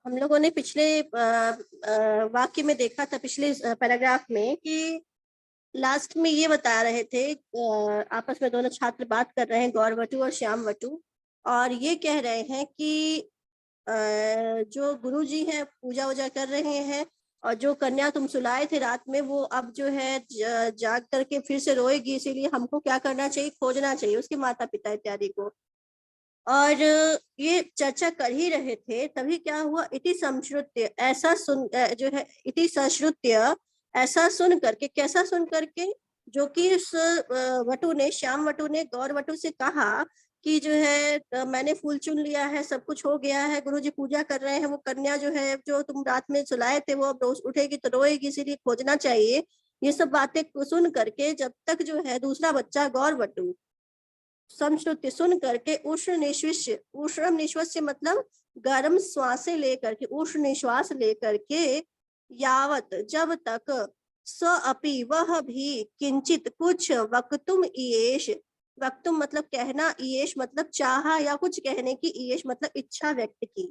हम लोगों ने पिछले वाक्य में देखा था, पिछले पैराग्राफ में, कि लास्ट में ये बता रहे थे, आपस में दोनों छात्र बात कर रहे हैं, गौरवटु और श्यामवटु, और ये कह रहे हैं कि जो गुरु जी हैं पूजा वूजा कर रहे हैं, और जो कन्या तुम सुलाए थे रात में वो अब जो है जाग करके फिर से रोएगी, इसीलिए हमको क्या करना चाहिए, खोजना चाहिए उसके माता पिता इत्यादि को। और ये चर्चा कर ही रहे थे, तभी क्या हुआ, इति संश्रुत्य, ऐसा सुन जो है, इति संश्रुत्य, ऐसा सुन करके, कैसा सुन करके, जो कि उस वटु ने, श्याम वटु ने गौर वटु से कहा कि जो है मैंने फूल चुन लिया है, सब कुछ हो गया है, गुरुजी पूजा कर रहे हैं, वो कन्या जो है जो तुम रात में सुलाए थे वो अब रोज उठेगी तो रोएगी, इसीलिए खोजना चाहिए। ये सब बातें सुन करके जब तक जो है दूसरा बच्चा गौर वटु संश्रुति सुन करके उष्ण निश्वस्य, उष्ण निश्वस्य मतलब गर्म श्वास लेकर के, उष्ण निश्वास लेकर के, यावत जब तक, स अपि वह भी, किंचित कुछ, वक्तुम ईयेश, वक्तुम मतलब कहना, ईयेश मतलब चाहा या कुछ कहने की, ईयेश मतलब इच्छा व्यक्त की।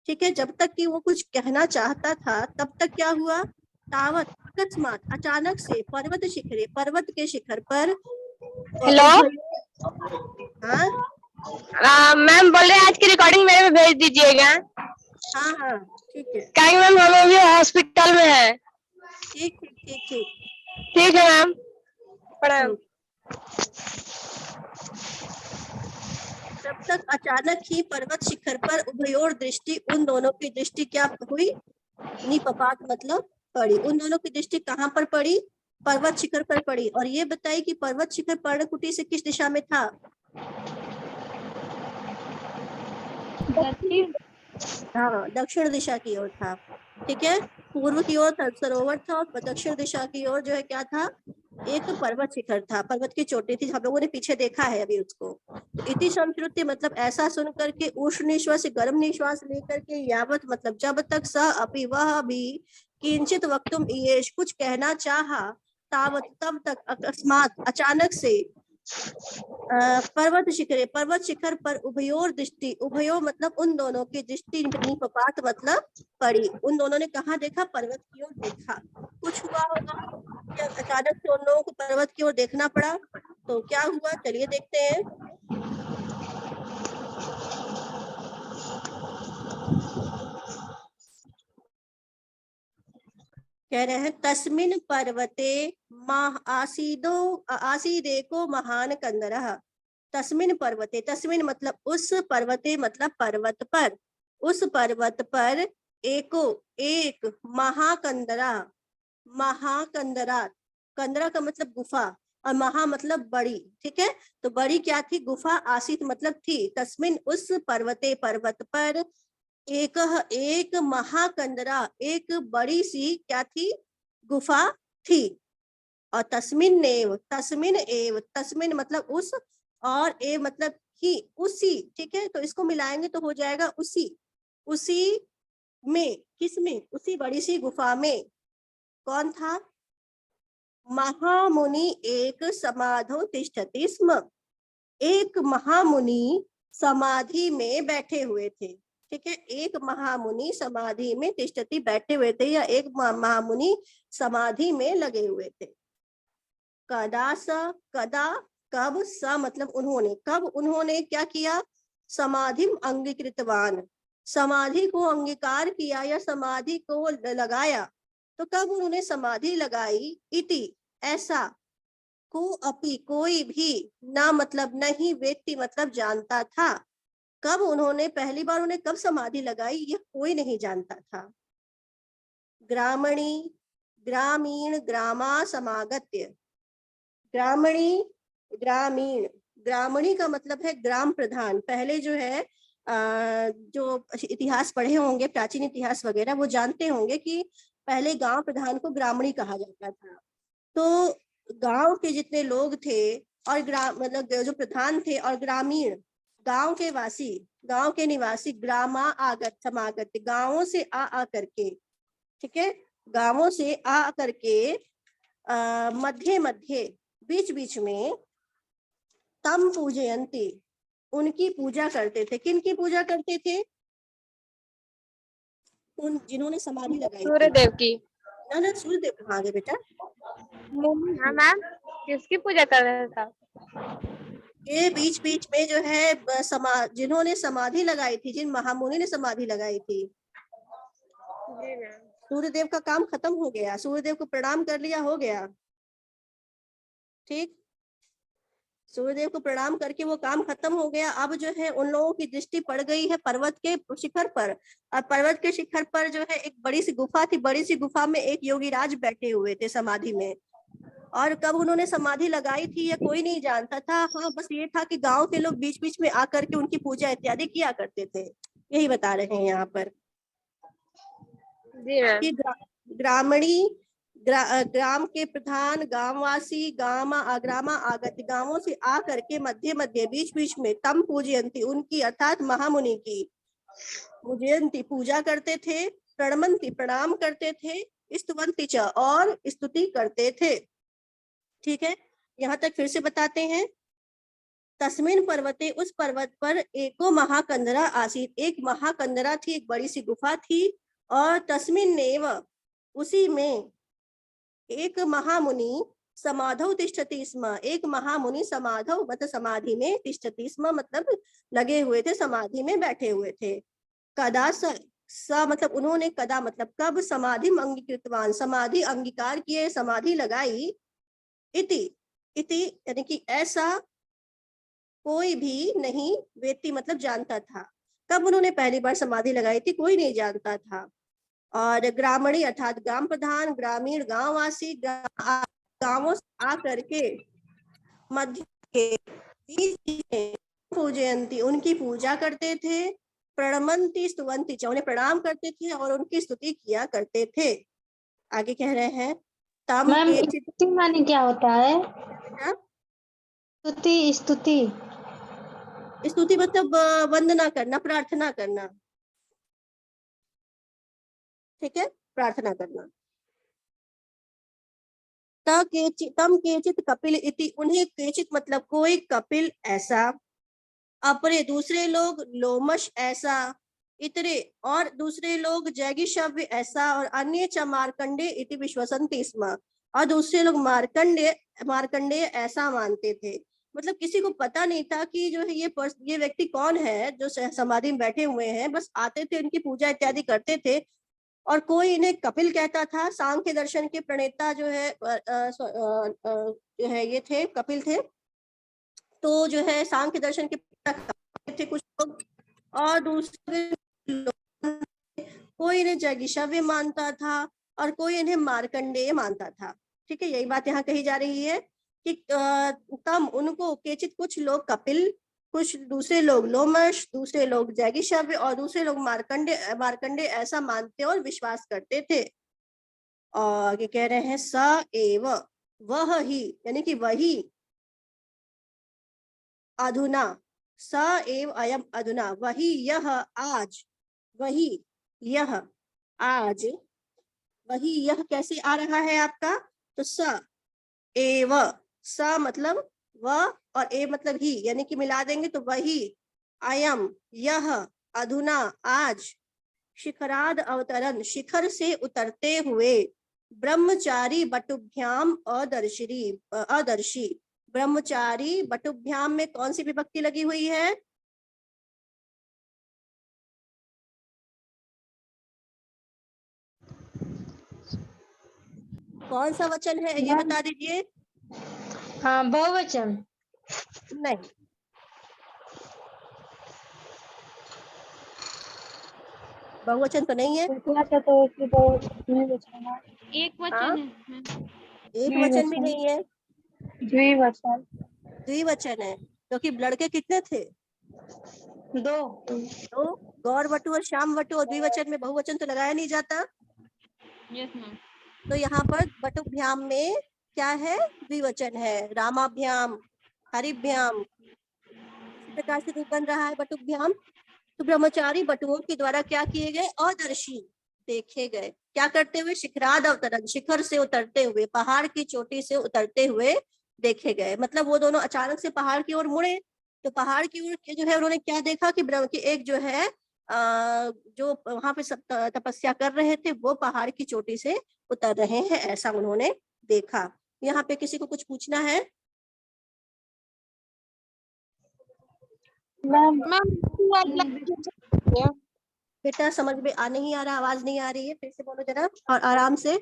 ठीक है, जब तक कि वो कुछ कहना चाहता था तब तक क्या हुआ, तावत अकस्मात अचानक से, पर्वत शिखरे, पर्वत के शिखर पर, हेलो हाँ मैम बोल रहे हैं आज की रिकॉर्डिंग मेरे में भेज दीजिएगा। हाँ हाँ ठीक है, कहीं मैम हम अभी हॉस्पिटल में है। ठीक ठीक ठीक ठीक ठीक है मैम, प्रणाम। तब तक अचानक ही पर्वत शिखर पर उभयोर दृष्टि, उन दोनों की दृष्टि क्या हुई, निपपात मतलब पड़ी। उन दोनों की दृष्टि कहाँ पर पड़ी, पर्वत शिखर पर पड़ी। और ये बताई कि पर्वत शिखर पर्णकुटी से किस दिशा में था, हाँ दक्षिण दिशा की ओर था। ठीक है, पूर्व की ओर सरोवर था और दक्षिण दिशा की ओर जो है क्या था, एक पर्वत शिखर था, पर्वत की चोटी थी, हम लोगों ने पीछे देखा है अभी उसको। तो इति संश्रुति मतलब ऐसा सुन करके, उष्ण निश्वास गर्म निश्वास लेकर के, यावत मतलब जब तक, स अपि वह भी, किंचित वक्तुम ईयेश कुछ कहना चाहा, तावत तब तक, अकस्मात अचानक से, पर्वत शिखरे पर्वत शिखर पर, उभयोर दृष्टि, उभयो मतलब उन दोनों की दृष्टि, निपपात मतलब पड़ी, उन दोनों ने कहा देखा, पर्वत की ओर देखा। कुछ हुआ होगा कि अचानक से उन लोगों को पर्वत की ओर देखना पड़ा, तो क्या हुआ चलिए देखते हैं। कह रहे हैं, तस्मिन पर्वते आसीदेको महान कंदरः, तस्मिन पर्वते, तस्मिन मतलब उस, पर्वते मतलब पर्वत पर, उस पर्वत पर, एको एक, महाकंदरा, महाकंदरा, कंदरा का मतलब गुफा, और महा मतलब बड़ी। ठीक है, तो बड़ी क्या थी, गुफा, आसित मतलब थी, तस्मिन उस पर्वते पर्वत पर, एक महाकंदरा एक बड़ी सी क्या थी, गुफा थी। और तस्मिन एव, तस्मिन मतलब उस, और ए मतलब ही, उसी। ठीक है, तो इसको मिलाएंगे तो हो जाएगा उसी, उसी में, किसमें, उसी बड़ी सी गुफा में कौन था, महामुनि एक समाधो तिष्ठति स्म, एक महामुनि समाधि में बैठे हुए थे। ठीक है, एक महामुनि समाधि में तिष्ठति बैठे हुए थे, या एक महामुनि समाधि में लगे हुए थे। कदा स, कदा कब, स मतलब उन्होंने, कब उन्होंने क्या किया, समाधि अंगीकृतवान, समाधि को अंगीकार किया या समाधि को लगाया। तो कब उन्होंने समाधि लगाई, इति ऐसा, को अपि कोई भी, ना मतलब नहीं, व्यक्ति मतलब जानता था। कब उन्होंने पहली बार उन्हें कब समाधि लगाई, यह कोई नहीं जानता था। ग्रामणी ग्रामीण ग्रामा समागत्य, ग्रामणी ग्रामीण, ग्रामणी का मतलब है ग्राम प्रधान। पहले जो है जो इतिहास पढ़े होंगे, प्राचीन इतिहास वगैरह, वो जानते होंगे कि पहले गांव प्रधान को ग्रामणी कहा जाता था। तो गांव के जितने लोग थे, और ग्राम मतलब जो प्रधान थे, और ग्रामीण गांव के वासी, गांव के निवासी, ग्रामा आगत समागत, गांवों से आ करके। ठीक है, गांवों से आ करके, मध्य मध्य बीच बीच में, तम पूजयंती उनकी पूजा करते थे। किन की पूजा करते थे, उन जिन्होंने समाधि लगाई सूर्य थी। देव की। ना ना, सूर्यदेव कहाँ गए बेटा? हाँ मैम, किसकी पूजा कर रहे था? ये बीच बीच में जो है जिन्होंने समाधि लगाई थी, जिन महामुनि ने समाधि लगाई थी, जी मैम। सूर्यदेव का काम खत्म हो गया, सूर्यदेव को प्रणाम कर लिया, हो गया। ठीक, सूर्यदेव को प्रणाम करके वो काम खत्म हो गया। अब जो है उन लोगों की दृष्टि पड़ गई है पर्वत के शिखर पर, और पर्वत के शिखर पर जो है एक बड़ी सी गुफा थी, बड़ी सी गुफा में एक योगीराज बैठे हुए थे समाधि में। और कब उन्होंने समाधि लगाई थी ये कोई नहीं जानता था। हाँ, बस ये था कि गांव के लोग बीच बीच में आकर के उनकी पूजा इत्यादि किया करते थे, यही बता रहे हैं यहाँ पर जी मैम। कि ग्रामीणी ग्राम के प्रधान, गांववासी, ग्रामा आगत, गांवों से आकर के मध्य मध्य बीच बीच में तम पूजयंती, उनकी अर्थात महामुनि की पूजयंती पूजा करते थे, प्रणमंती प्रणाम करते थे, स्तुवंती च और स्तुति करते थे। ठीक है, यहाँ तक फिर से बताते हैं। तस्मिन पर्वते, उस पर्वत पर एको महाकंदरा आसीत, एक महाकंदरा थी, एक बड़ी सी गुफा थी। और तस्मिन नेव, उसी में एक महामुनि समाधौ तिष्ठति स्म, एक महामुनि समाधौ मतलब समाधि में, तिष्ठति स्म मतलब लगे हुए थे, समाधि में बैठे हुए थे। कदा स मतलब उन्होंने, कदा मतलब कब, समाधि अंगीकृतवान, समाधि अंगीकार किए, समाधि लगाई। इति इति यानी कि ऐसा कोई भी नहीं, वेत्ति मतलब जानता था। कब उन्होंने पहली बार समाधि लगाई थी कोई नहीं जानता था। और ग्रामीणी अर्थात ग्राम प्रधान, ग्रामीण गांववासी, गांवों से आकर के मध्य के बीच में पूजयंती, उनकी पूजा करते थे, प्रणमंती स्तुवंती, उन्हें प्रणाम करते थे और उनकी स्तुति किया करते थे। आगे कह रहे हैं तम मैम, के स्तुति माने क्या होता है? क्या? स्तुति, स्तुति स्तुति मतलब वंदना करना, प्रार्थना करना। ठीक है, प्रार्थना करना। तम केचित कपिल इति, उन्हें केचित मतलब कोई, कपिल ऐसा, अपरे दूसरे लोग, लोमश ऐसा, इतरे और दूसरे लोग, जैगिशव्य ऐसा, और अन्य च मार्कंडे इति विश्वसन्ति स्म, और दूसरे लोग मार्कंडे ऐसा मानते थे। मतलब किसी को पता नहीं था कि जो है ये व्यक्ति कौन है जो समाधि में बैठे हुए हैं, बस आते थे, उनकी पूजा इत्यादि करते थे। और कोई इन्हें कपिल कहता था, सांख्य दर्शन के प्रणेता जो है जो है ये थे, कपिल थे। तो जो है सांख्य दर्शन के थे कुछ लोग, और दूसरे लोग, कोई इन्हें जैगिशव्य मानता था और कोई इन्हें मार्कंडेय मानता था। ठीक है, यही बात यहाँ कही जा रही है कि तम उनको केचित, कुछ लोग कपिल, कुछ दूसरे लोग लोमश, दूसरे लोग जैगिशव्य और दूसरे लोग मार्कंडे ऐसा मानते और विश्वास करते थे। और आगे कह रहे हैं स एव, वह ही यानी कि वही, अधुना, स एव अयम अधुना, वही यह आज, वही यह आज, वही यह कैसे आ रहा है आपका? तो स एव, स मतलब वह और ए मतलब ही, यानी कि मिला देंगे तो वही, अयम यह, अधुना आज, शिखराद अवतरण, शिखर से उतरते हुए, ब्रह्मचारी बटुभ्याम अदर्शी, ब्रह्मचारी बटुभ्याम में कौन सी विभक्ति लगी हुई है? कौन सा वचन है ये बता दीजिए। हाँ, बहुवचन। नहीं, बहुवचन तो नहीं है। तो उसकी द्विवचन है। एक हाँ, वचन है। एक वचन भी नहीं है, द्विवचन। द्विवचन है। क्योंकि लड़के कितने थे? दो। तो गौर वटु और श्याम वटु, और द्विवचन में बहुवचन तो लगाया नहीं जाता। Yes ma'am. तो यहाँ पर बटुभ्याम में क्या है? द्विवचन है। रामाभ्याम, हरिभ्याम, इसी प्रकार से रूप बन रहा है बटुभ्याम। तो ब्रह्मचारी बटुओं के द्वारा क्या किए गए? अदर्शी, देखे गए। क्या करते हुए? शिखराद अवतरण, शिखर से उतरते हुए, पहाड़ की चोटी से उतरते हुए देखे गए। मतलब वो दोनों अचानक से पहाड़ की ओर मुड़े, तो पहाड़ की ओर जो है उन्होंने क्या देखा कि एक जो है जो वहां पे तपस्या कर रहे थे वो पहाड़ की चोटी से उतर रहे हैं, ऐसा उन्होंने देखा। यहाँ पे किसी को कुछ पूछना है? मैम बेटा समझ में नहीं आ रहा, आवाज नहीं आ रही है, फिर से बोलो जरा और आराम से।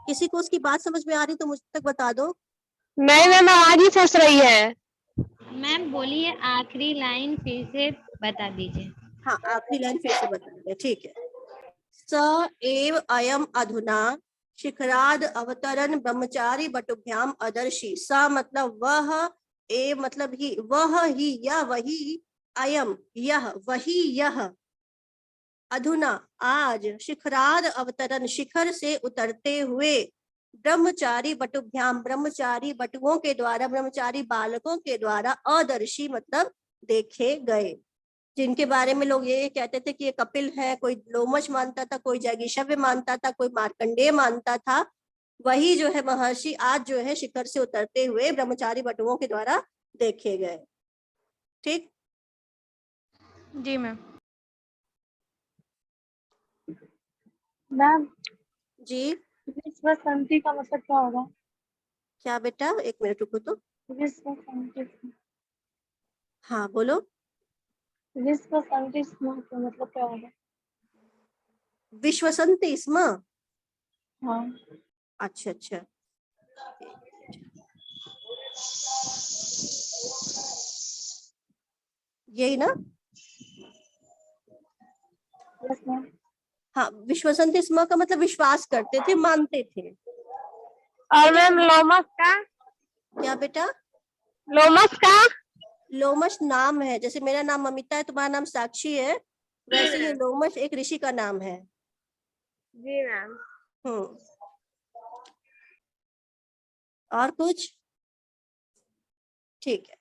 किसी को उसकी बात समझ में आ रही तो मुझ तक बता दो। नहीं मैम, आवाज ही फंस रही है। मैम बोलिए, आखिरी लाइन फिर से बता दीजिए। हाँ, आखिरी लाइन फिर से बता दे, ठीक है। स एव अयम अधुना शिखराद अवतरण ब्रह्मचारी बटुभ्याम अदर्शी। स मतलब वह, ए मतलब ही, वह ही, यह वही, अयम यह वही, यह अधुना आज, शिखराद अवतरण शिखर से उतरते हुए, ब्रह्मचारी बटुभ्याम ब्रह्मचारी बटुओं के द्वारा, ब्रह्मचारी बालकों के द्वारा, अदर्शी मतलब देखे गए, जिनके बारे में लोग ये कहते थे कि ये कपिल है, कोई लोमश मानता था, कोई जैगिशव्य मानता था, कोई मार्कंडेय मानता था, वही जो है महर्षि आज जो है शिखर से उतरते हुए ब्रह्मचारी बटुओं के द्वारा देखे गए। ठीक? जी मैम। मैम जी विश्व शांति का मतलब क्या होगा? क्या बेटा, एक मिनट रुको तो। विश्व शांति, हाँ बोलो। विश्व शांति का मतलब क्या होगा? विश्वसंति स्म। हाँ अच्छा अच्छा, यही ना? Yes ma'am. हाँ, विश्वसंति स्म का मतलब विश्वास करते थे, मानते थे। और मैम लोमस का? क्या बेटा? लोमस का? लोमश नाम है, जैसे मेरा नाम अमिता है, तुम्हारा नाम साक्षी है, वैसे ही लोमश एक ऋषि का नाम है। जी मैम। और कुछ? ठीक है।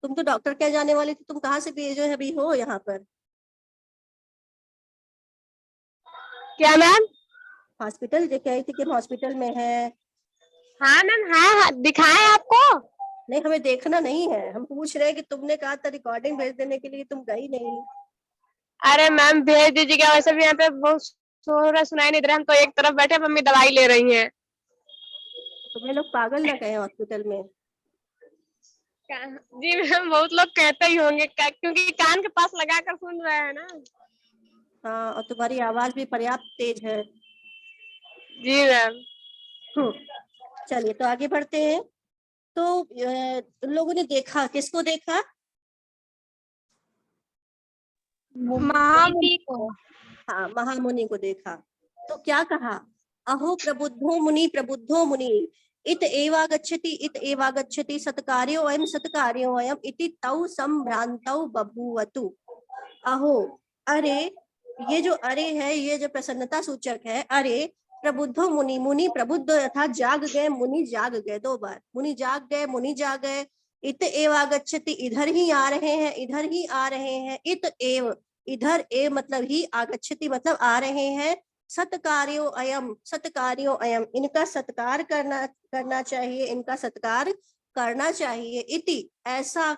तुम तो डॉक्टर क्या जाने वाली थी, तुम कहाँ से भी जो है अभी हो यहाँ पर? क्या मैम? हॉस्पिटल जो कह रही थी कि हॉस्पिटल में है। हाँ मैम, हाँ दिखाएं आपको? नहीं, हमें देखना नहीं है, हम पूछ रहे हैं कि तुमने कहा था रिकॉर्डिंग भेज देने के लिए, तुम गई नहीं। अरे मैम भेज दीजिएगा, वैसे भी यहाँ पे बहुत शोर सुनाई नहीं दे रहा, हम तो एक तरफ बैठे, मम्मी दवाई ले रही हैं। तुम्हें लोग पागल ना कहे हॉस्पिटल में। जी मैम, बहुत लोग कहते ही होंगे क्योंकि कान के पास लगा कर सुन रहे हैं ना। हाँ, और तुम्हारी आवाज भी पर्याप्त तेज है। जी मैम। चलिए तो आगे बढ़ते हैं। तो तुम लोगों ने देखा, किसको देखा? मुनि को। हाँ, महामुनि को देखा। तो क्या कहा? अहो प्रबुद्धो मुनि इत एवागच्छति इत एवागच्छति सत्कार्यो अयम सत्कार्यो अयम इति तौ संभ्रांतौ बभूवतु। अहो, अरे, ये जो अरे है, ये जो प्रसन्नता सूचक है, अरे प्रबुद्धो मुनि, मुनि प्रबुद्ध अर्थात जाग गए, मुनि जाग गए, दो बार, मुनि जाग गए, मुनि जाग गए। इत एव आगच्छति, इधर ही आ रहे हैं, इधर ही आ रहे हैं। इत एव, इधर, ए मतलब ही, आगच्छति मतलब आ रहे हैं। सत्कार्यो अयम, सत्कार्यो अयम, इनका सत्कार करना चाहिए, इनका सत्कार करना चाहिए। इति ऐसा,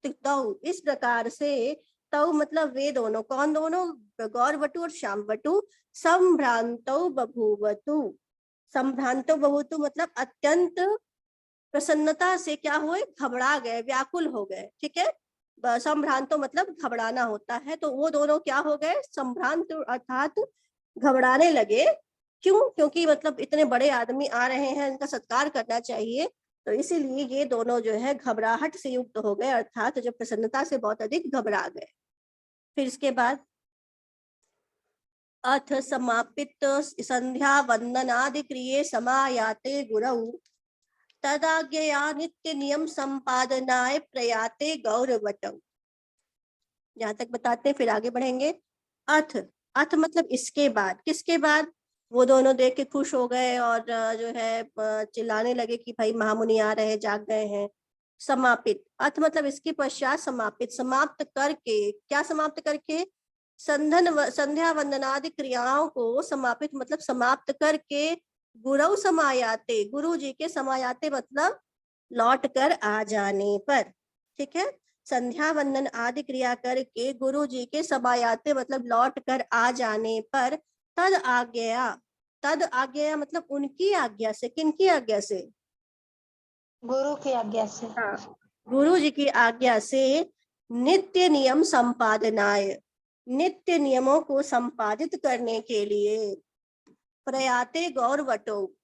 तौ इस प्रकार से, तौ मतलब वे दोनों, कौन दोनों? गौरवटु और श्यामवटु। संभ्रांतौ बभूवतु, संभ्रांतौ बभूवतु मतलब अत्यंत प्रसन्नता से क्या हुए? घबरा गए, व्याकुल हो गए। ठीक है, संभ्रांतो मतलब घबराना होता है, तो वो दोनों क्या हो गए? संभ्रांत अर्थात घबराने लगे। क्यों? क्योंकि मतलब इतने बड़े आदमी आ रहे हैं, इनका सत्कार करना चाहिए, तो इसीलिए ये दोनों जो है घबराहट से युक्त हो गए, अर्थात जो प्रसन्नता से बहुत अधिक घबरा गए। फिर इसके बाद, अथ समापित संध्या वंदनादि क्रिये समायाते गुरौ तदाज्ञया नित्य नियम संपादनाय प्रयाते गौरवटौ। यहाँ तक बताते हैं, फिर आगे बढ़ेंगे। अथ, अथ मतलब इसके बाद, किसके बाद? वो दोनों देख के खुश हो गए और जो है चिल्लाने लगे कि भाई महामुनि आ रहे हैं, जाग गए हैं। समापित, अथ मतलब इसके पश्चात, समापित समाप्त करके, क्या समाप्त करके? संध्या वंदनादि क्रियाओं को समापित मतलब समाप्त करके गुरु समायाते, गुरु जी के समायाते मतलब लौट कर आ जाने पर। ठीक है, संध्या वंदन आदि क्रिया करके गुरु जी के समायाते मतलब लौट कर आ जाने पर तद आज्ञा, तद आज्ञा मतलब उनकी आज्ञा से, किनकी आज्ञा से? गुरु की आज्ञा से। हाँ, गुरु जी की आज्ञा से नित्य नियम संपादनाय, नित्य नियमों को संपादित करने के लिए प्रयाते गौरवटो,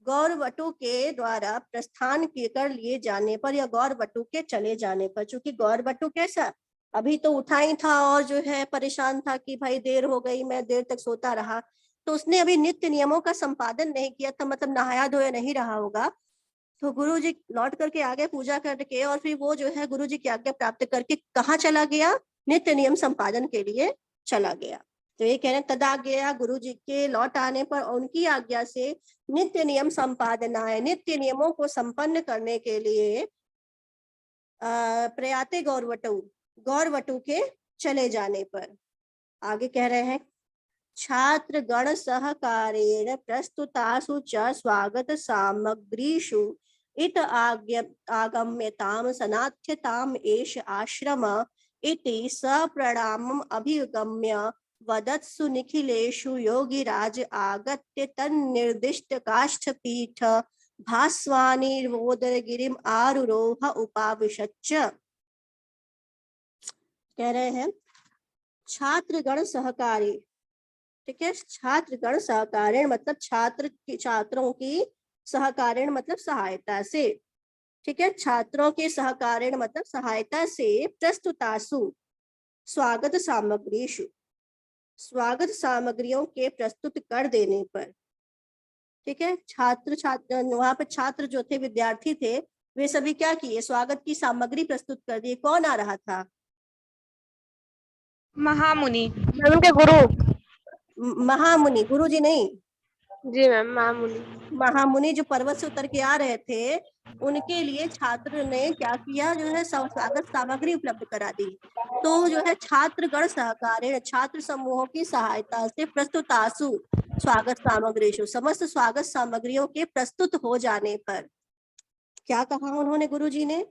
गौरवटु के द्वारा प्रस्थान कर लिए जाने पर या गौरवटु के चले जाने पर, चूंकि गौरवटु कैसा, अभी तो उठा ही था और जो है परेशान था कि भाई देर हो गई, मैं देर तक सोता रहा, तो उसने अभी नित्य नियमों का संपादन नहीं किया था, मतलब नहाया धोया नहीं रहा होगा। तो गुरु जी लौट करके आ गए पूजा करके, और फिर वो जो है गुरु जी की आज्ञा प्राप्त करके कहाँ चला गया? नित्य नियम संपादन के लिए चला गया। तो ये कह रहे हैं तदा गया, गुरु जी के लौट आने पर उनकी आज्ञा से नित्य नियम संपादनाएं, नित्य नियमों को संपन्न करने के लिए प्रयाते गौरवटु, गौरवटु के चले जाने पर। आगे कह रहे हैं छात्र गण सहकारेण प्रस्तुतासु च स्वागत सामग्रीषु इत आगम्यताम सनाथ्यताम एष आश्रम इति सप्रणामम् अभिगम्य वदत्सु निखिलेषु योगिराज आगत्य तन्निर्दिष्ट काष्ठपीठ भास्वानिर्वोदरगिरिम आरुरोह उपाविशच्च। कह रहे हैं छात्रगण सहकारी, ठीक है, छात्रगण सहकारण मतलब छात्रों की सहकारण मतलब सहायता से, ठीक है, छात्रों के सहकारण मतलब सहायता से प्रस्तुतासु स्वागत सामग्रीषु, स्वागत सामग्रियों के प्रस्तुत कर देने पर। ठीक है, छात्र वहां पर छात्र जो थे, विद्यार्थी थे, वे सभी क्या किए? स्वागत की सामग्री प्रस्तुत कर दी। कौन आ रहा था? महामुनि मैम, उनके गुरु। महामुनि, गुरु जी नहीं। जी मैम, महामुनि। महामुनि जो पर्वत से उतर के आ रहे थे, उनके लिए छात्र ने क्या किया? जो है स्वागत सामग्री उपलब्ध करा दी। तो जो है छात्रगण सहकारेण, छात्र समूहों की सहायता से प्रस्तुतासु स्वागत सामग्रीषु, समस्त स्वागत सामग्रियों के प्रस्तुत हो जाने पर क्या कहा उन्होंने गुरु जी ने?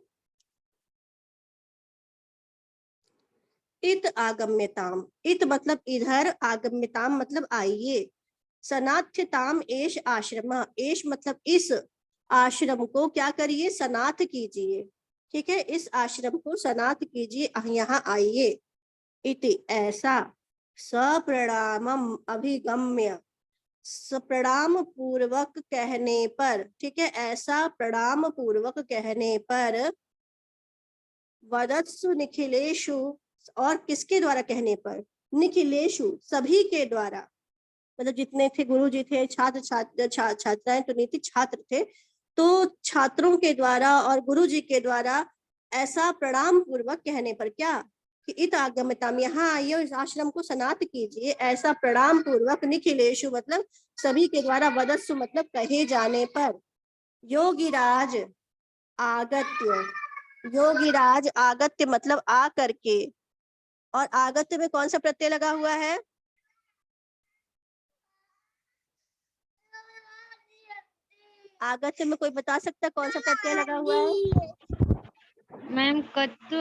इत आगम्यताम, इत मतलब इधर, आगम्यताम मतलब आइए, सनाथ्यताम एष आश्रम, एष मतलब इस आश्रम को क्या करिए? सनाथ कीजिए। ठीक है, इस आश्रम को सनाथ कीजिए, यहाँ आइए। इति ऐसा, सप्रणामम अभिगम्य, प्रणाम पूर्वक कहने पर, ठीक है, ऐसा प्रणाम पूर्वक कहने पर वदत्सु निखिलेशु, और किसके द्वारा कहने पर? निखिलेशु, सभी के द्वारा, मतलब जितने थे गुरु जी थे, छात्राएं तो नहीं थी, छात्र थे, तो छात्रों के द्वारा और गुरु जी के द्वारा ऐसा प्रणाम पूर्वक कहने पर क्या? कि इत आगम्यताम, यहाँ आइए, इस आश्रम को सनाथ कीजिए, ऐसा प्रणाम पूर्वक निखिलेशु मतलब सभी के द्वारा, वदस्सु मतलब कहे जाने पर, योगिराज आगत्य, योगिराज आगत्य मतलब आ करके, और आगत्य में कौन सा प्रत्यय लगा हुआ है? आगत्य में कोई बता सकता है कौन सा प्रत्यय लगा हुआ है? मैम कत्तु।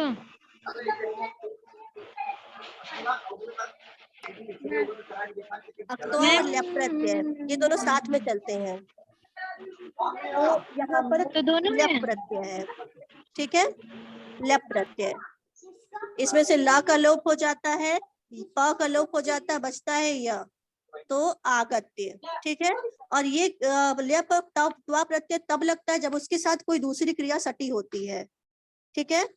अक्तो और ल्यप प्रत्यय, ये दोनों साथ में चलते हैं, तो यहाँ पर तो दोनों ल्यप है। प्रत्यय है। ठीक है, ल्यप प्रत्यय, इसमें से ला का लोप हो जाता है, प का लोप हो जाता है, बचता है य, तो आगत्य। ठीक है, और ये ल्यप त्वा प्रत्यय तब लगता है जब उसके साथ कोई दूसरी क्रिया सटी होती है। ठीक है,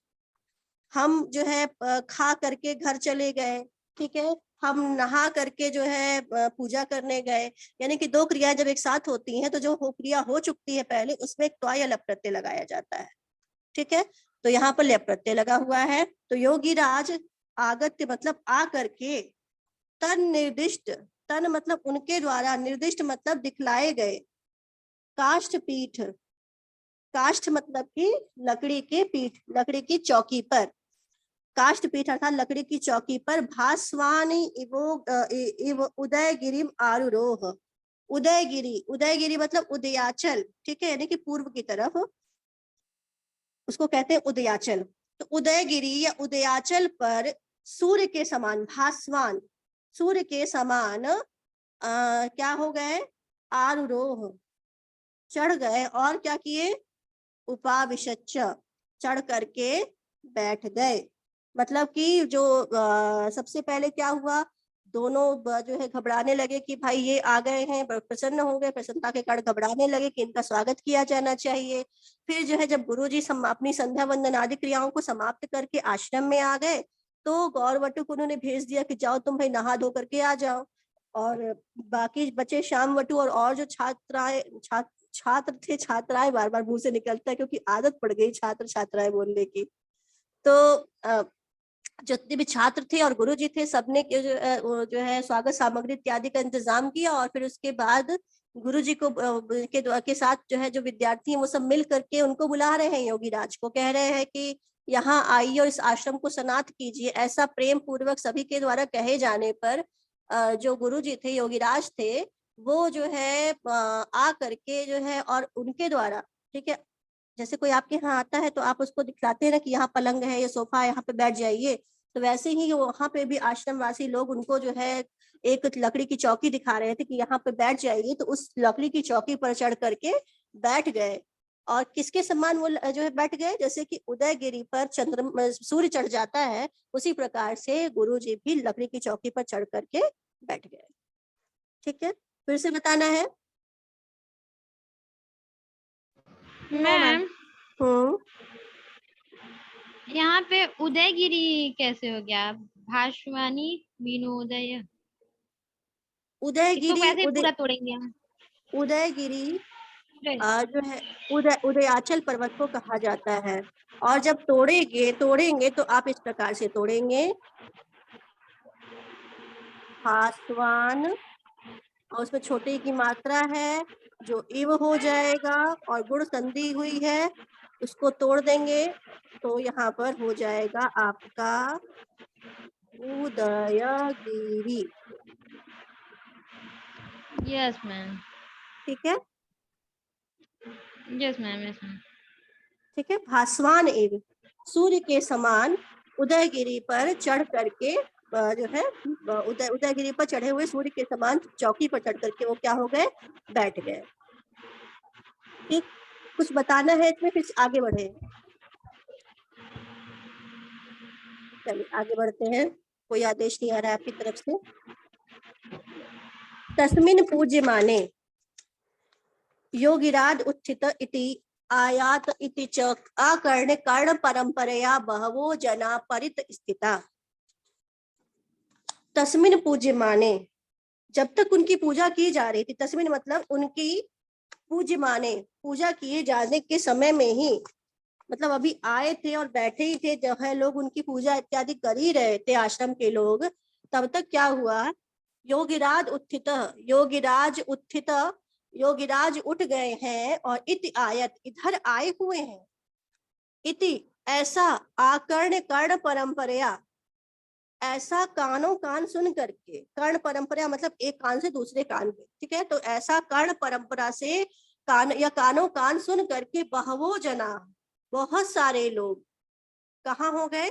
हम जो है खा करके घर चले गए, ठीक है, हम नहा करके जो है पूजा करने गए, यानी कि दो क्रिया जब एक साथ होती हैं तो जो क्रिया हो चुकी है पहले, उसमें एक त्वा या लप प्रत्यय लगाया जाता है। ठीक है, तो यहाँ पर लप प्रत्यय लगा हुआ है। तो योगिराज आगत्य मतलब आ करके, तन निर्दिष्ट, तन मतलब उनके द्वारा, निर्दिष्ट मतलब दिखलाए गए, काष्ठ पीठ, काष्ठ मतलब की लकड़ी के पीठ, लकड़ी की चौकी पर, काष्ठ पीठ अर्थात लकड़ी की चौकी पर, भास्वानी इव उदय गिरिम आरुरोह, उदयगिरी, उदयगिरी मतलब उदयाचल, ठीक है, यानी कि पूर्व की तरफ, उसको कहते हैं उदयाचल। तो उदयगिरी या उदयाचल पर सूर्य के समान भासवान, सूर्य के समान क्या हो गए, आरूरोह, चढ़ गए, और क्या किए, उपाविशच्च, चढ़ करके बैठ गए। मतलब कि जो सबसे पहले क्या हुआ, दोनों जो है घबराने लगे कि भाई ये आ गए हैं, प्रसन्न हो गए, प्रसन्नता के कारण घबराने लगे कि इनका स्वागत किया जाना चाहिए। फिर जो है जब गुरुजी अपनी संध्या वंदन आदि क्रियाओं को समाप्त करके आश्रम में आ गए, तो गौरवटु को उन्होंने भेज दिया कि जाओ तुम भाई नहा धो करके आ जाओ। और बाकी बचे श्यामवटु और जो छात्र थे, छात्राएं, बार बार मुंह से निकलता है क्योंकि आदत पड़ गई छात्र छात्राएं बोलने की। तो जितने भी छात्र थे और गुरु जी थे, सबने जो है स्वागत सामग्री इत्यादि का इंतजाम किया। और फिर उसके बाद गुरु जी को के साथ जो है जो विद्यार्थी हैं वो सब मिल करके उनको बुला रहे हैं, योगी राज को कह रहे हैं कि यहाँ आइए और इस आश्रम को सनाथ कीजिए। ऐसा प्रेम पूर्वक सभी के द्वारा कहे जाने पर जो गुरु जी थे, योगीराज थे, वो जो है आ करके जो है और उनके द्वारा, ठीक है, जैसे कोई आपके यहाँ आता है तो आप उसको दिखलाते हैं ना कि यहाँ पलंग है, ये सोफा है, यहाँ पे बैठ जाइए। तो वैसे ही वहां पे भी आश्रम वासी लोग उनको जो है एक लकड़ी की चौकी दिखा रहे थे कि यहाँ पे बैठ जाइए। तो उस लकड़ी की चौकी पर चढ़ करके बैठ गए। और किसके समान वो जो है बैठ गए, जैसे कि उदयगिरी पर सूर्य चढ़ जाता है, उसी प्रकार से गुरु जी भी लकड़ी की चौकी पर चढ़ करके बैठ गए। ठीक है, फिर से बताना है। मैम हम्म, यहाँ पे उदयगिरी कैसे हो गया, भास्वानी विनोदय, इसको उदयगिरी, कैसे पूरा तोड़ेंगे हम? उदयगिरी पूरे? जो है उदयाचल पर्वत को कहा जाता है। और जब तोड़ेंगे तो आप इस प्रकार से तोड़ेंगे, भास्वान, और उसमें छोटे की मात्रा है जो इव हो जाएगा, और गुण संधि हुई है, उसको तोड़ देंगे तो यहाँ पर हो जाएगा आपका उदयगिरी। यस मैम, ठीक है, यस मैम, यस मैम। ठीक है। भास्वान एव, सूर्य के समान उदयगिरी पर चढ़ करके जो है उदयगिरी पर चढ़े हुए सूर्य के समान चौकी पर चढ़ करके वो क्या हो गए, बैठ गए। ठीक, कुछ बताना है इसमें, फिर आगे बढ़े। चलिए आगे बढ़ते हैं, कोई आदेश नहीं आ रहा है आपकी तरफ से। तस्मिन पूज्य माने योगिराज उत्थित इति आयात इति च अकर्ण कर्ण परंपरया बहवो जना परित स्थिता। तस्मिन पूज्य माने, जब तक उनकी पूजा की जा रही थी, तस्मिन मतलब उनकी पूज्य माने, पूजा किए जाने के समय में ही, मतलब अभी आए थे और बैठे ही थे, जो है लोग उनकी पूजा इत्यादि कर ही रहे थे आश्रम के लोग, तब तक क्या हुआ, योगिराज उत्थित, योगिराज उत्थित, योगिराज उठ गए हैं, और इति आयत, इधर आए हुए हैं, इति ऐसा, आकर्ण कर्ण परंपरा, ऐसा कानों कान सुन करके, कर्ण परंपरा मतलब एक कान से दूसरे कान पे, ठीक है, तो ऐसा कर्ण परंपरा से कान या कानों कान सुन करके बहवो जना, बहुत सारे लोग कहाँ हो गए,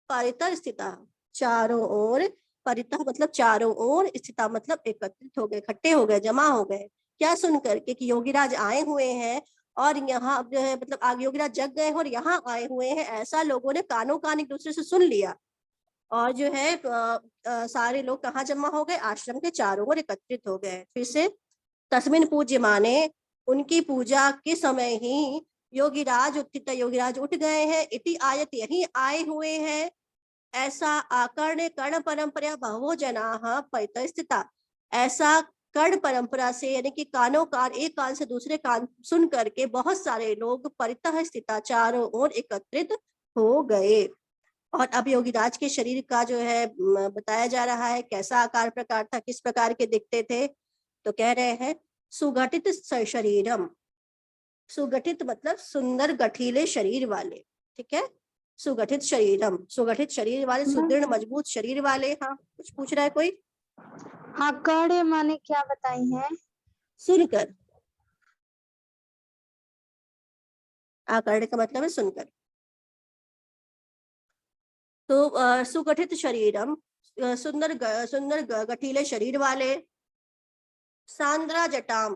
परितर स्थिता, चारों ओर, परितः मतलब चारों ओर, स्थिता मतलब एकत्रित हो गए, इकट्ठे हो गए, जमा हो गए। क्या सुन करके कि योगीराज आए हुए हैं, और यहाँ जो है मतलब आगे योगीराज जग गए और यहाँ आए हुए हैं, ऐसा लोगों ने कानों कान एक दूसरे से सुन लिया। और जो है सारे लोग कहाँ जमा हो गए, आश्रम के चारों ओर एकत्रित हो गए। फिर से, तस्मिन पूज्य माने, उनकी पूजा के समय ही, योगीराज उत्थित, योगीराज उठ गए हैं, इति आयत यही आए हुए हैं, ऐसा आकर्ण कर्ण परंपरा बहवो जना परितस्थिता, ऐसा कर्ण परंपरा से यानी कि कानों कान, एक कान से दूसरे कान सुन करके बहुत सारे लोग परितः स्थिता, चारों ओर एकत्रित हो गए। और अब योगीराज के शरीर का जो है बताया जा रहा है, कैसा आकार प्रकार था, किस प्रकार के दिखते थे। तो कह रहे हैं सुगठित शरीरम, सुगठित मतलब सुंदर गठीले शरीर वाले, ठीक है, सुगठित शरीरम, सुगठित शरीर वाले, सुदृढ़ मजबूत शरीर वाले। हाँ, कुछ पूछ रहा है कोई? हाँ, कर्ण माने क्या बताई हैं? सुनकर, आकर्ण्य का मतलब है सुनकर। तो सुगठित शरीरम, सुंदर गठीले शरीर वाले, सांद्रा जटाम,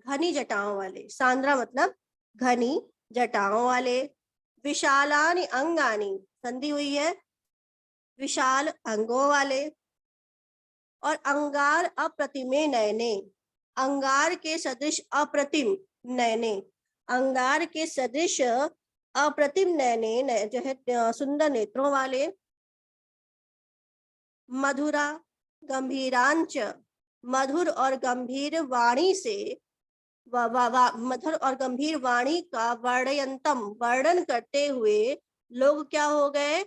घनी जटाओं वाले, सांद्रा मतलब घनी जटाओं वाले, विशालानि अंगानी, संधि हुई है, विशाल अंगों वाले, और अंगार अप्रतिमे नयने, अंगार के सदृश अप्रतिम नयने, अंगार के सदृश अप्रतिम नयने जो है सुंदर नेत्रों वाले, मधुरा गंभीरांच, मधुर और गंभीर वाणी से मधुर और गंभीर वाणी का वर्णयंतम, वर्णन करते हुए लोग क्या हो गए,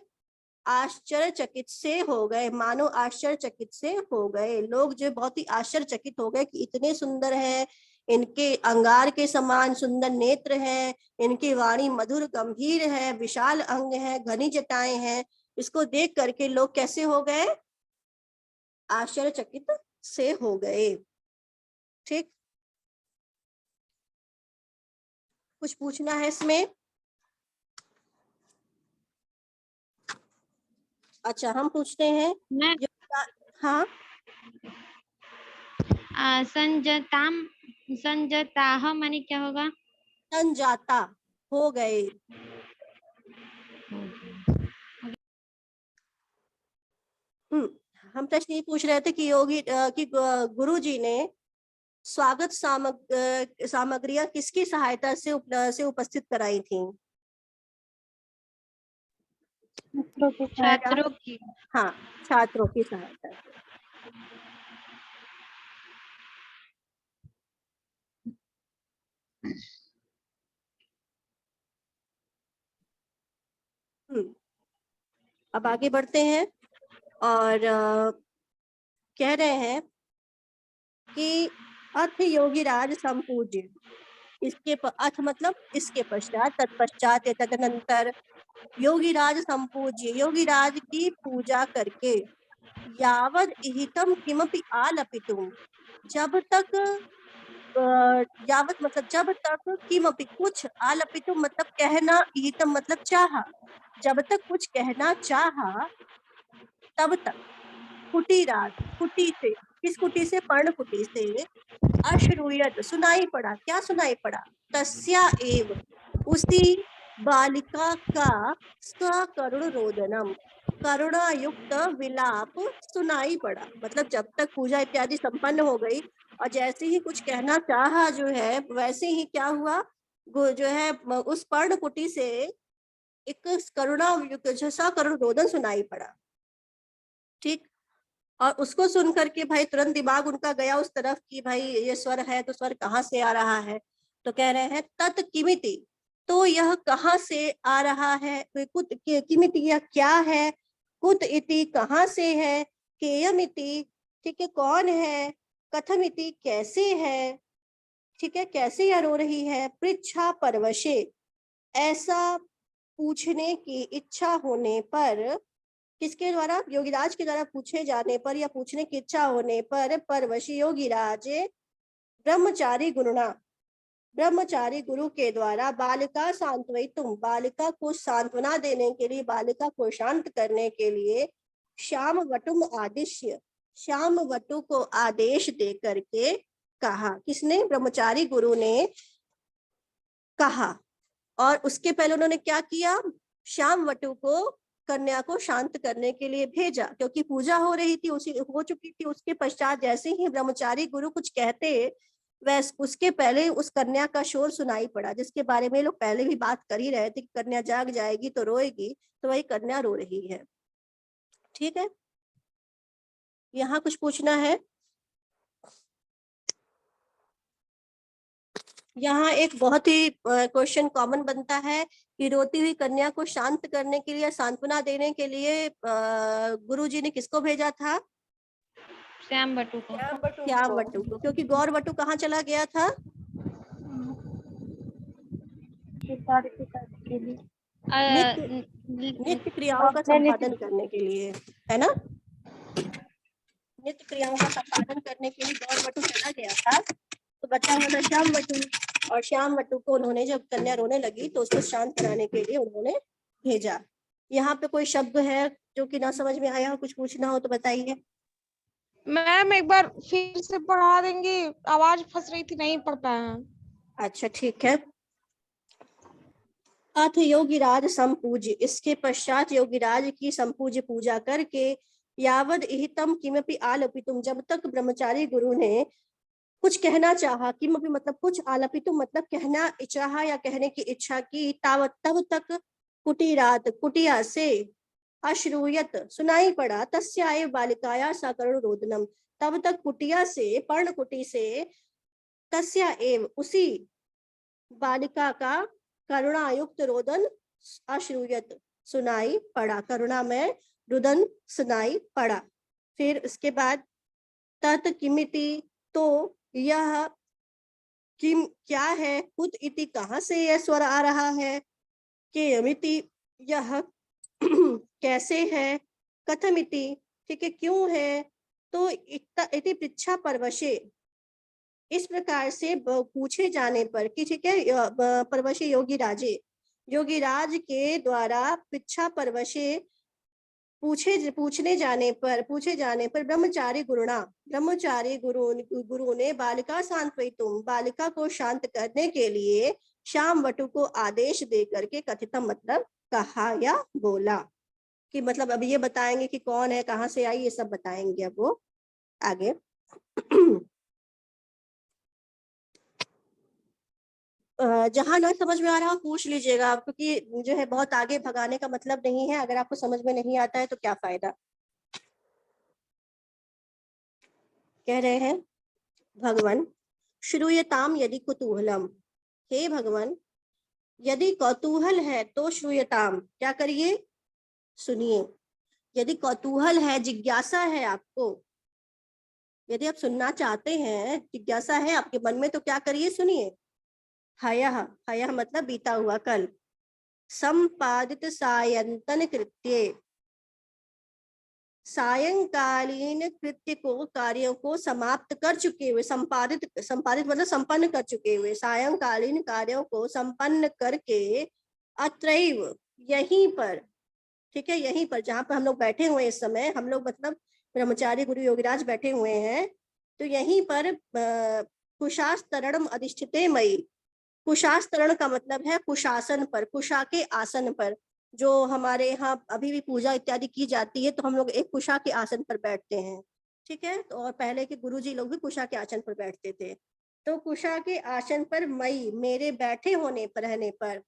आश्चर्यचकित से हो गए, मानो आश्चर्यचकित से हो गए। लोग जो बहुत ही आश्चर्यचकित हो गए कि इतने सुंदर हैं, इनके अंगार के समान सुंदर नेत्र हैं, इनकी वाणी मधुर गंभीर है, विशाल अंग है, घनी जटाएं हैं। इसको देख करके लोग कैसे हो गए, आश्चर्यचकित से हो गए। ठीक, कुछ पूछना है इसमें? अच्छा, हम पूछते हैं। मैं हाँ, संजताम, संजताह माने क्या होगा? संजाता, हो गए। हम प्रश्न ये पूछ रहे थे कि गुरु जी ने स्वागत सामग्रियां किसकी सहायता से उपस्थित कराई थी? छात्रों की। हाँ, छात्रों की सहायता से। अब आगे बढ़ते हैं और कह रहे हैं कि अर्थ योगीराज संपूज्य, इसके अर्थ मतलब इसके पश्चात, तत्पश्चात या तदनंतर योगीराज संपूज्य, योगीराज की पूजा करके, यावद इहितम किमपि आलपितुम, जब तक यावत मतलब जब तक, किमपि कुछ, आलपितुम मतलब कहना, इहितम मतलब चाहा, जब तक कुछ कहना चाहा तब तक, कुटीराज, कुटी से, किस कुटी से, पर्ण कुटी से, अश्रूयत सुनाई पड़ा, क्या सुनाई पड़ा, तस्या एव, उसी बालिका का सकरुण रोदनम, करुणा युक्त विलाप सुनाई पड़ा। मतलब जब तक पूजा इत्यादि संपन्न हो गई और जैसे ही कुछ कहना चाहा जो है, वैसे ही क्या हुआ, जो है उस पर्ण कुटी से एक करुणा युक्त सकरुण रोदन सुनाई पड़ा। ठीक, और उसको सुन करके भाई तुरंत दिमाग उनका गया उस तरफ कि भाई ये स्वर है, तो स्वर कहाँ से आ रहा है? तो कह रहे हैं तत् किमिति, तो यह कहाँ से आ रहा है, कुत किमिति यह क्या है, कुत इति कहाँ से है, केयम इति ठीक है कौन है, कथम इति कैसे है, ठीक है कैसे यह रो रही है, पृच्छा परवशे ऐसा पूछने की इच्छा होने पर, किसके द्वारा, योगीराज के द्वारा पूछे जाने पर या पूछने की इच्छा होने पर, परवशी योगीराज ब्रह्मचारी गुरुना, ब्रह्मचारी गुरु के द्वारा बालिका सांत्वयितुम, बालिका को सांत्वना देने के लिए, बालिका को शांत करने के लिए, श्याम वटुम आदिश्य, श्याम वटु को आदेश दे करके कहा। किसने? ब्रह्मचारी गुरु ने कहा। और उसके पहले उन्होंने क्या किया, श्याम वटु को, कन्या को शांत करने के लिए भेजा, क्योंकि पूजा हो रही थी, हो चुकी थी। उसके पश्चात जैसे ही ब्रह्मचारी गुरु कुछ कहते, वैसे उसके पहले उस कन्या का शोर सुनाई पड़ा, जिसके बारे में लोग पहले भी बात कर ही रहे थे कि कन्या जाग जाएगी तो रोएगी, तो वही कन्या रो रही है। ठीक है, यहाँ कुछ पूछना है? यहाँ एक बहुत ही क्वेश्चन कॉमन बनता है कि रोती हुई कन्या को शांत करने के लिए, सांत्वना देने के लिए गुरुजी ने किसको भेजा था? श्याम बटू को। श्याम वटु को, क्योंकि गौर वटु कहाँ चला गया था? नित्य क्रियाओं का संपादन करने के लिए, है ना, नित्य क्रियाओं का संपादन करने के लिए गौर वटु चला गया था। क्या हुआ था, श्याम वटु, और श्याम वटु को उन्होंने जब कन्या रोने लगी तो उसको शांत कराने के लिए उन्होंने भेजा। यहाँ पे कोई शब्द है जो कि ना समझ में आया हो, कुछ पूछना हो तो बताइए। मैम एक बार फिर से पढ़ा देंगे, आवाज फंस रही थी, नहीं पढ़ पाया। अच्छा ठीक है। अथ योगिराज संपूज्य, इसके पश्चात योगिराज की संपूज्य पूजा करके, यावद इहितम किमपि आलपितुम, जब तक ब्रह्मचारी गुरु ने कुछ कहना चाहा, किमपि मतलब कुछ, आलपितुम मतलब कहना चाहा या कहने की इच्छा की, तावत तब तक, कुटीरात कुटिया से, अश्रूयत सुनाई पड़ा, तस्याएव बालिकाया सकरुण रोदनम, तब तक कुटिया से, पर्णकुटी से, तस्या एव उसी बालिका का करुणायुक्त रोदन अश्रूयत सुनाई पड़ा, करुणा में रुदन सुनाई पड़ा। फिर उसके बाद तत् किमिति, तो यह, किम क्या है, कुत इति कहाँ से यह स्वर आ रहा है, के अमिति यह कैसे है, कथमिति ठीक है क्यों है, तो इति पृच्छा परवशे, इस प्रकार से पूछे जाने पर कि ठीक है, परवशे योगी राज के द्वारा पृच्छा परवशे पूछने जाने पर ब्रह्मचारी गुरु ने बालिका सांत्वयितुम, बालिका को शांत करने के लिए श्याम वटु को आदेश दे करके, कथितम मतलब कहा या बोला, कि मतलब अब ये बताएंगे कि कौन है, कहाँ से आई, ये सब बताएंगे अब वो आगे। जहां ना समझ में आ रहा पूछ लीजिएगा, क्योंकि जो है बहुत आगे भगाने का मतलब नहीं है, अगर आपको समझ में नहीं आता है तो क्या फायदा। कह रहे हैं भगवान, श्रूयताम यदि कुतूहलम, हे भगवान यदि कौतूहल है तो श्रूयताम, क्या करिए, सुनिए। यदि कौतूहल है, जिज्ञासा है आपको, यदि आप सुनना चाहते हैं, जिज्ञासा है आपके मन में, तो क्या करिए, सुनिए। हयः, हयः मतलब बीता हुआ कल, संपादित सायंतन कृत्ये, सायंकालीन कृत्य को, कार्यों को समाप्त कर चुके हुए, संपादित मतलब संपन्न कर चुके हुए, सायंकालीन कार्यों को संपन्न करके, अत्रैव यहीं पर, ठीक है यहीं पर जहां पर हम लोग बैठे हुए इस समय, हम लोग मतलब ब्रह्मचारी गुरु योगिराज बैठे हुए हैं, तो यहीं पर कुशास्तरणम अधिष्ठिते मयि, कुशास्तरण का मतलब है कुशासन पर, कुशा के आसन पर, जो हमारे यहाँ अभी भी पूजा इत्यादि की जाती है तो हम लोग एक कुशा के आसन पर बैठते हैं, ठीक है। तो और पहले के गुरुजी लोग भी कुशा के आसन पर बैठते थे, तो कुशा के आसन पर मई मेरे बैठे होने पर, रहने पर,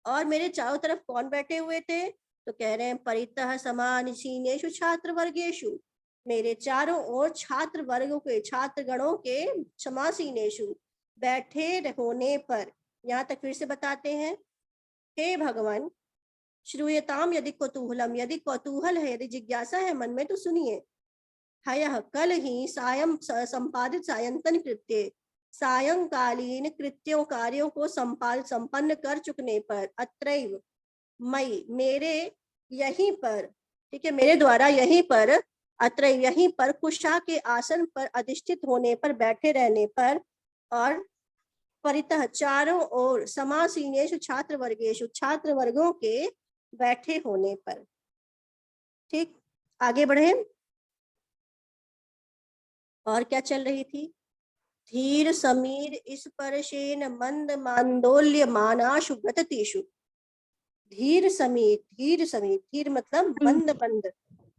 और मेरे चारों तरफ कौन बैठे हुए थे, तो कह रहे हैं परितः समानीनेषु छात्र वर्गेशु, मेरे चारों ओर छात्र वर्गों के, छात्र गणों के, समासीनेषु बैठे होने पर, यहाँ तक फिर से बताते हैं, हे भगवान श्रूयताम यदि कौतूहलम, यदि कौतूहल है, यदि जिज्ञासा है मन में, तो सुनिए। हयः कल ही, सायं संपादित सायंतन कृत्य, सायंकालीन कृत्यों कार्यों को संपन्न कर चुकने पर, अत्रैव मई मेरे यहीं पर, ठीक है मेरे द्वारा यहीं पर, अत्रैव यहीं पर, कुशा के आसन पर अधिष्ठित होने पर, बैठे रहने पर, और परितः चारों ओर, समासीनेषु छात्र वर्गेशु छात्र वर्गों के बैठे होने पर। ठीक, आगे बढ़े। और क्या चल रही थी, धीर समीर स्पर्शेन मंद मांदोल्य मानाशु व्रततीषु, धीर समीर, धीर मतलब मंद मंद,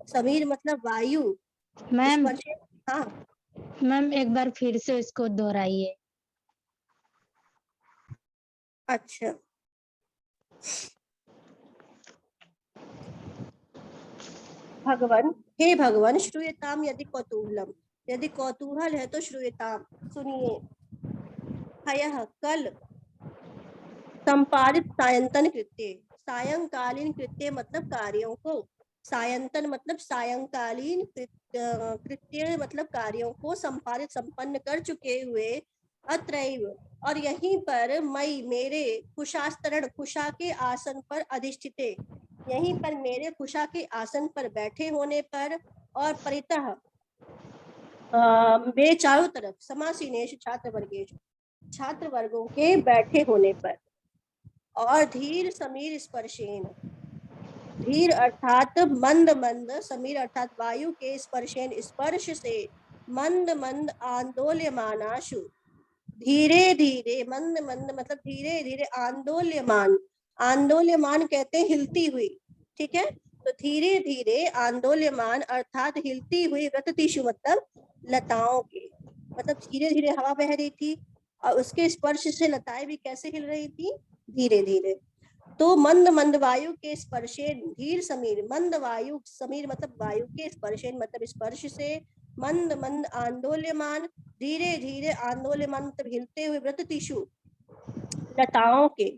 समीर मतलब वायु, मैम हाँ मैम एक बार फिर से इसको दोहराइए। अच्छा, भगवान, हे भगवान श्रूयताम यदि कौतूहलम, यदि कौतूहल है तो श्रूयताम सुनिए। हयः कल, संपादित सायंतन कृत्य, सायंकालीन कृत्य मतलब कार्यों को, सायंतन मतलब सायंकालीन कृत्य मतलब कार्यों को संपादित संपन्न कर चुके हुए, अत्रैव और यहीं पर, मई मेरे, कुशास्तरण कुशा के आसन पर अधिष्ठिते, यहीं पर मेरे कुशा के आसन पर बैठे होने पर, और परितः मेरे चारों तरफ, समासीनेषु छात्र वर्गेषु छात्र वर्गों के बैठे होने पर। और धीर समीर स्पर्शेन, धीर अर्थात मंद मंद, समीर अर्थात वायु के स्पर्शेन स्पर्श से, मंद मंद आंदोल्यमानाशु, धीरे धीरे, मंद मंद मतलब धीरे धीरे, आंदोल्यमान, आंदोल्यमान कहते हैं हिलती हुई, ठीक है। तो धीरे धीरे आंदोल्यमान अर्थात हिलती हुई, व्रततिषु मतलब लताओं के, मतलब धीरे धीरे हवा बह रही थी और उसके स्पर्श से लताएं भी कैसे हिल रही थी, धीरे धीरे। तो मंद मंद वायु के स्पर्शेन, धीर समीर, मंद वायु, समीर मतलब वायु के, स्पर्शेन मतलब स्पर्श से, मंद मंद आंदोल्यमान, धीरे धीरे आंदोल्यमान मतलब हिलते हुए, व्रततिषु लताओं के।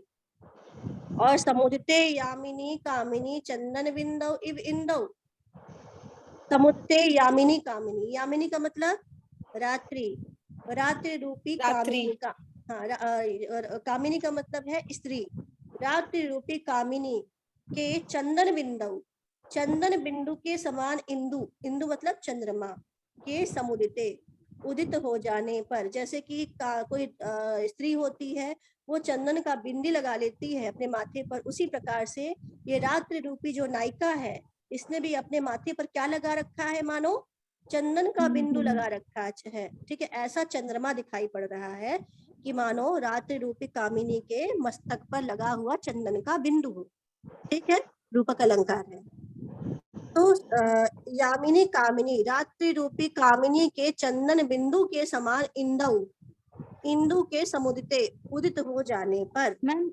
और समुद्रते यामिनी कामिनी चंदन बिंदौ इव इंदौ, समुद्रते यामिनी कामिनी, यामिनी का मतलब रात्रि, रात्रि रूपी कामिनी का, हाँ, कामिनी का मतलब है स्त्री, रात्रि रूपी कामिनी के चंदन बिंदु, चंदन बिंदु के समान, इंदु, इंदु मतलब चंद्रमा के, समुदिते उदित हो जाने पर, जैसे कि कोई स्त्री होती है वो चंदन का बिंदी लगा लेती है अपने माथे पर, उसी प्रकार से ये रात्रि रूपी जो नायिका है इसने भी अपने माथे पर क्या लगा रखा है, मानो चंदन का बिंदु लगा रखा है, ठीक है। ऐसा चंद्रमा दिखाई पड़ रहा है कि मानो रात्रि रूपी कामिनी के मस्तक पर लगा हुआ चंदन का बिंदु हो, ठीक है, रूपक अलंकार है। तो यामिनी कामिनी, रात्रि रूपी कामिनी के चंदन बिंदु के समान, इंदु, इंदु के समुदिते उदित हो जाने पर। मैम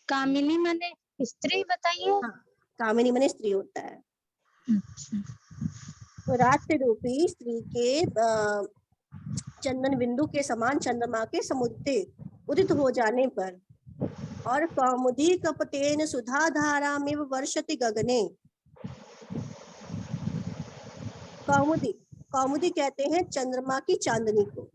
कामिनी माने स्त्री बताइए। हाँ, कामिनी माने स्त्री होता है। तो रात्रि रूपी स्त्री के चंदन बिंदु के समान चंद्रमा के समुदिते उदित हो जाने पर। और कौमुदी कपटेन सुधा धारामिव वर्षति गगने, कौमुदी, कौमुदी कहते हैं चंद्रमा की चांदनी को,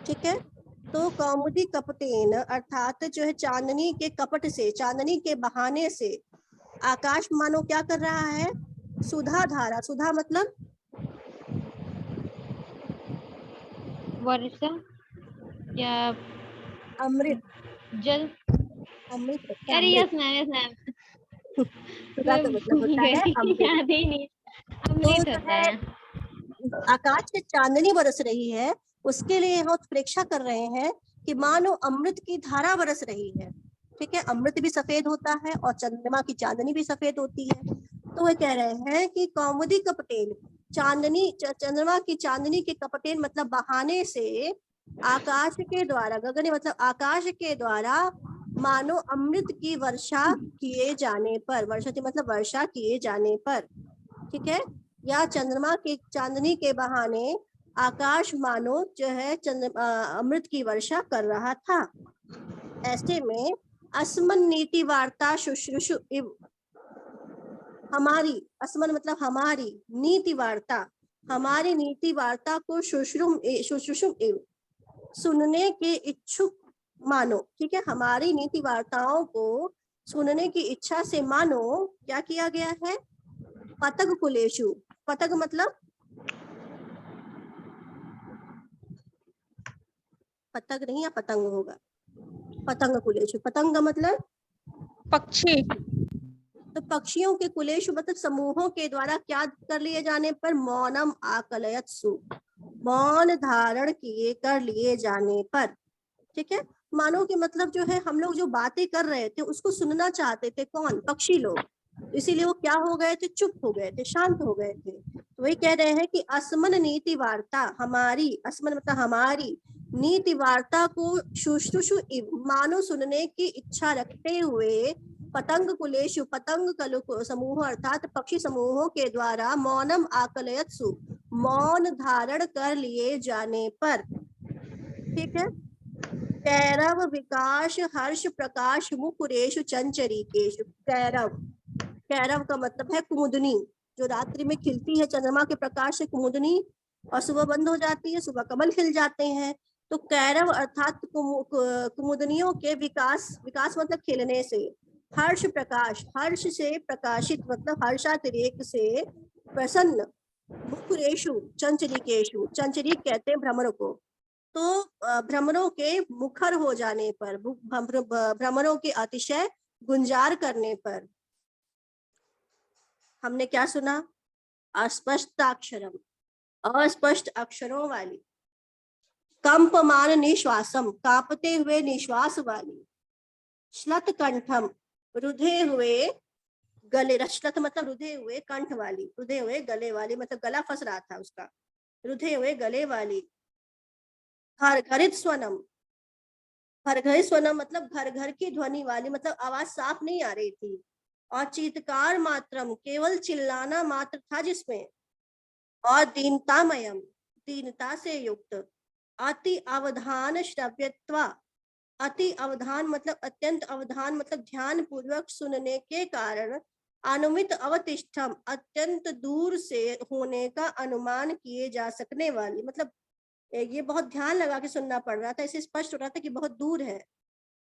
ठीक है। तो कौमुदी कपटेन अर्थात जो है चांदनी के कपट से, चांदनी के बहाने से, आकाश मानो क्या कर रहा है, सुधा धारा, सुधा मतलब वर्षा या अमृत, जल। अमृत होता है, अरे अमृत। यस मैम, यस मैम, सुधा का मतलब होता है अमृत। याद ही नहीं, तो अमृत जो होता है है। आकाश से चांदनी बरस रही है, उसके लिए हम प्रेक्षा कर रहे हैं कि मानो अमृत की धारा बरस रही है, ठीक है। अमृत भी सफेद होता है और चंद्रमा की चांदनी भी सफेद होती है। तो वे कह रहे हैं कि कौमुदी कपटेन, चांदनी, चंद्रमा की चांदनी के कपटेन मतलब बहाने से, आकाश के द्वारा, गगन मतलब आकाश के द्वारा, मानो अमृत की वर्षा किए जाने पर, वर्षा मतलब वर्षा किए जाने पर, ठीक है। या चंद्रमा की चांदनी के बहाने आकाश मानो जो है अमृत की वर्षा कर रहा था। ऐसे में अस्मन नीति वार्ता शुश्रूषु इव, हमारी, अस्मन मतलब हमारी, नीति वार्ता, हमारी नीति वार्ता को शुश्रूषुम इव, सुनने के इच्छुक मानो, ठीक है। हमारी नीति वार्ताओं को सुनने की इच्छा से मानो क्या किया गया है, पतंग कुलेशु, पतंग मतलब पतंग नहीं, या पतंग होगा, पतंग कुलेशु, पतंग मतलब पक्षी, तो पक्षियों के कुलेशु मतलब समूहों के द्वारा क्या कर लिए जाने पर, मौनम आकलयत्सु, मौन धारण किए कर लिए जाने पर, ठीक है। मानो कि मतलब जो है हम लोग जो बातें कर रहे थे उसको सुनना चाहते थे, कौन, पक्षी लोग, इसीलिए वो क्या हो गए थे, चुप हो गए थे, शांत हो गए थे। तो वही कह रहे हैं कि अस्मन नीति वार्ता, हमारी, अस्मन मतलब हमारी, नीति वार्ता को शुश्रूषु मानो सुनने की इच्छा रखते हुए, पतंग कुलेशु, पतंग कलु समूह अर्थात पक्षी समूहों के द्वारा, मौनम आकलयत्सु, मौन धारण कर लिए जाने पर, ठीक है। कैरव विकास हर्ष प्रकाश मुकुरेशु चंचरीकेशु, कैरव, कैरव का मतलब है कुमुदनी, जो रात्रि में खिलती है चंद्रमा के प्रकाश से कुमुदनी, और सुबह बंद हो जाती है, सुबह कमल खिल जाते हैं। तो कैरव अर्थात कुमुदनियों के विकास, विकास मतलब खिलने से, हर्ष प्रकाश, हर्ष से प्रकाशित मतलब हर्षातिरेक से प्रसन्न, मुखरेशु चंचरिकेशु, चंचरिक कहते हैं भ्रमरों को। तो भ्रमरों के मुखर हो जाने पर, भ्रमरों के अतिशय गुंजार करने पर हमने क्या सुना? अस्पष्टाक्षरम, अस्पष्ट अक्षरों वाली। कंपमान निश्वासम, कांपते हुए निश्वास वाली। श्लथ कंठम, रुधे हुए गले, श्लथ मतलब रुधे हुए, कंठ वाली, रुधे हुए गले वाली, मतलब गला फंस रहा था उसका, रुधे हुए गले वाली। घरघरित स्वनम, घरघरित स्वनम मतलब घर घर की ध्वनि वाली, मतलब आवाज साफ नहीं आ रही थी। और चीत्कार मात्रम, केवल चिल्लाना मात्र था जिसमें। और दीनतामयम, दीनता से युक्त। अति अवधान श्रव्यत्वा, अति अवधान मतलब अत्यंत अवधान, मतलब ध्यान पूर्वक सुनने के कारण। अनुमित अवतिष्ठम, अत्यंत दूर से होने का अनुमान किए जा सकने वाली, मतलब ये बहुत ध्यान लगा के सुनना पड़ रहा था, इसे स्पष्ट हो रहा था कि बहुत दूर है।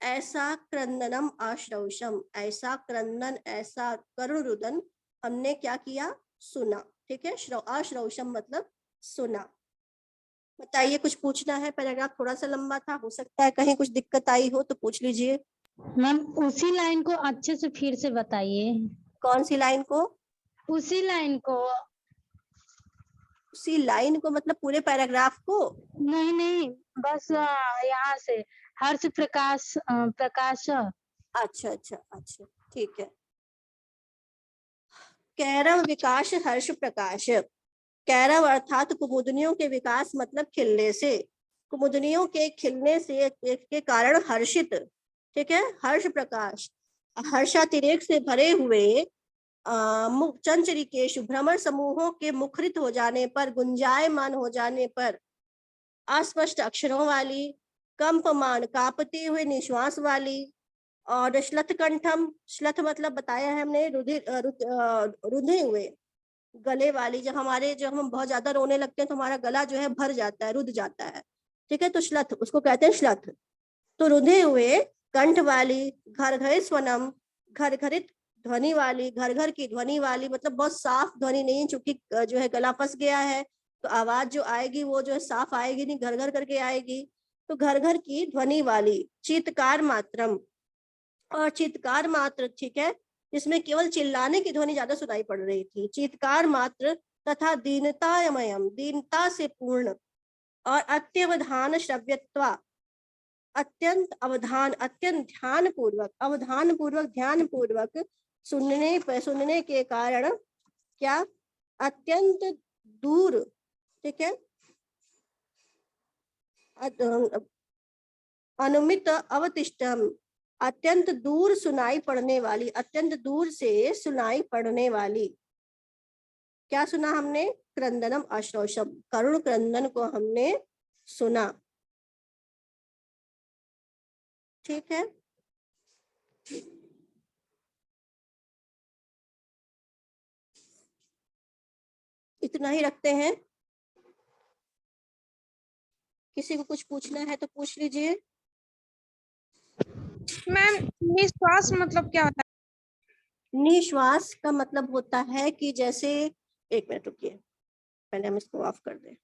ऐसा क्रंदनम आश्रौषम, ऐसा क्रंदन, ऐसा करुण रुदन हमने क्या किया? सुना। ठीक है, आश्रौषम मतलब सुना। बताइए, कुछ पूछना है? पैराग्राफ थोड़ा सा लंबा था, हो सकता है कहीं कुछ दिक्कत आई हो तो पूछ लीजिए। मैम उसी लाइन को अच्छे से फिर से बताइए। कौन सी लाइन को? उसी लाइन को। उसी लाइन को मतलब पूरे पैराग्राफ को? नहीं नहीं, बस यहाँ से हर्ष प्रकाश प्रकाश। अच्छा अच्छा अच्छा, ठीक है। कैरव विकास हर्ष प्रकाश। कैरव अर्थात कुमुदनियों के विकास मतलब खिलने से, कुमुदनियों के खिलने से के कारण हर्षित। ठीक है, हर्ष प्रकाश, हर्षातिरेक से भरे हुए चंचरिकेशु, भ्रमर समूहों के मुखरित हो जाने पर, गुंजायमान हो जाने पर। अस्पष्ट अक्षरों वाली, कंपमान कांपते हुए निश्वास वाली। और श्लथ कंठम, श्लथ मतलब बताया है हमने, रुधे हुए गले वाली। जब हम बहुत ज्यादा रोने लगते हैं तो हमारा गला जो है भर जाता है, रुध जाता है। ठीक है, तो श्लथ उसको कहते हैं श्लथ। तो रुधे हुए कंठ वाली। घरघरित स्वनम, घरघरित ध्वनि वाली, घर घर की ध्वनि वाली, मतलब बहुत साफ ध्वनि नहीं, चूंकि जो है गला फंस गया है तो आवाज जो आएगी वो जो है साफ आएगी नहीं, घर घर करके आएगी। तो घर घर की ध्वनि वाली। चीत्कार मात्रम, और चीत्कार मात्र, ठीक है, जिसमें केवल चिल्लाने की ध्वनि ज्यादा सुनाई पड़ रही थी। चीत्कार मात्र तथा दीनतामयम, दीनता से पूर्ण। और अत्यवधान श्रव्यत्वा, अत्यंत अवधान, अत्यंत ध्यान पूर्वक, अवधान पूर्वक, ध्यान पूर्वक सुनने के कारण क्या? अत्यंत दूर। ठीक है, अनुमित अवतिष्ठम, अत्यंत दूर सुनाई पड़ने वाली, अत्यंत दूर से सुनाई पड़ने वाली। क्या सुना हमने? क्रंदनम अश्रौषम, करुण क्रंदन को हमने सुना। ठीक है, इतना ही रखते हैं। किसी को कुछ पूछना है तो पूछ लीजिए। मैम निश्वास मतलब क्या होता निश्वास का मतलब होता है कि जैसे, एक मिनट रुकिए, पहले हम इसको ऑफ कर दें।